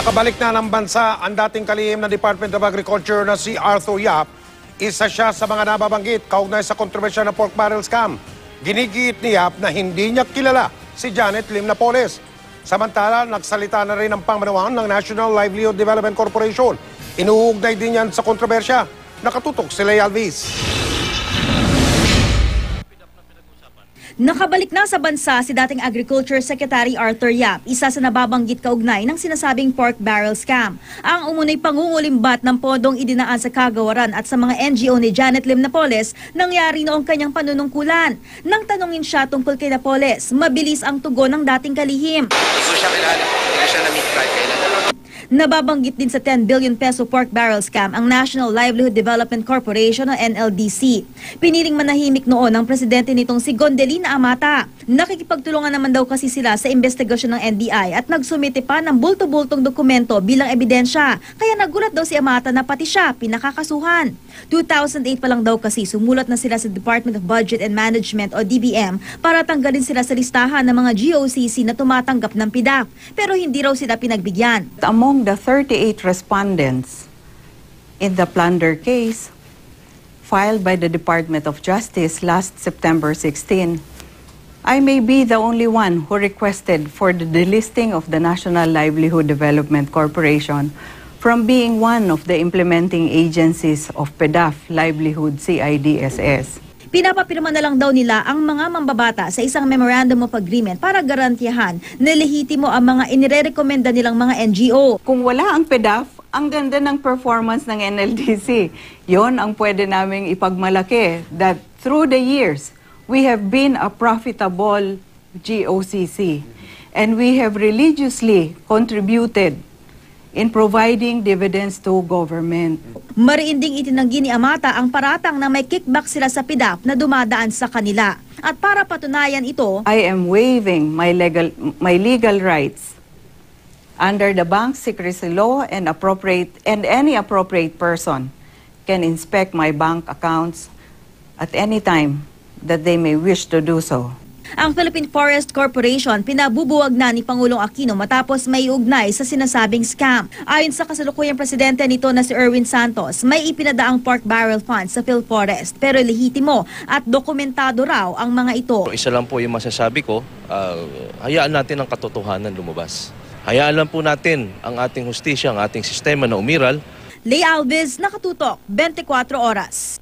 Nakabalik na ng bansa ang dating kalihim ng Department of Agriculture na si Arthur Yap. Isa siya sa mga nababanggit kaugnay sa kontrobersya na pork barrel scam. Ginigit ni Yap na hindi niya kilala si Janet Lim Napoles. Samantala, nagsalita na rin ang pangmanawan ng National Livelihood Development Corporation. Inuugnay din yan sa kontrobersya. Nakatutok si Lea Alvis. Nakabalik na sa bansa si dating Agriculture Secretary Arthur Yap, isa sa nababanggit kaugnay ng sinasabing pork barrel scam. Ang umunoy pangungulimbat ng podong idinaan sa kagawaran at sa mga NGO ni Janet Lim Napoles nangyari noong kanyang panunungkulan. Nang tanungin siya tungkol kay Napoles, mabilis ang tugon ng dating kalihim. Hindi ko siya kilala, hindi siya na-meet kahit kailan. Nababanggit din sa 10 billion peso pork barrel scam ang National Livelihood Development Corporation o NLDC. Piniling manahimik noon ang presidente nitong si Gondelina Amata. Nakikipagtulungan naman daw kasi sila sa investigasyon ng NBI at nagsumite pa ng bulto-bultong dokumento bilang ebidensya. Kaya nagulat daw si Amata na pati siya pinakakasuhan. 2008 pa lang daw kasi sumulat na sila sa Department of Budget and Management o DBM para tanggalin sila sa listahan ng mga GOCC na tumatanggap ng PDAF. Pero hindi raw sila pinagbigyan. Among the 38 respondents in the plunder case filed by the Department of Justice last September 16, I may be the only one who requested for the delisting of the National Livelihood Development Corporation from being one of the implementing agencies of PDAF Livelihood CIDSS. Pinapapirma na lang daw nila ang mga mambabata sa isang Memorandum of Agreement para garantiyahan na lehitimo ang mga inirerekomenda nilang mga NGO. Kung wala ang PDAF, ang ganda ng performance ng NLDC. Yon ang pwede naming ipagmalaki that through the years, we have been a profitable GOCC and we have religiously contributed in providing dividends to government. Mariinding itinanggi ni Amata ang paratang na may kickback sila sa PDAF na dumadaan sa kanila. At para patunayan ito, I am waiving my legal rights under the bank secrecy law and any appropriate person can inspect my bank accounts at any time that they may wish to do so. ang Philippine Forest Corporation pinabubuwag na ni Pangulong Aquino matapos may ugnay sa sinasabing scam. Ayon sa kasalukuyang presidente nito na si Erwin Santos, may ipinadaang pork barrel fund sa PhilForest pero lehitimo at dokumentado raw ang mga ito. Isa lang po yung masasabi ko, hayaan natin ang katotohanan lumabas. Hayaan lang po natin ang ating hustisya, ang ating sistema na umiral. Lea Alvis, Nakatutok, 24 Oras.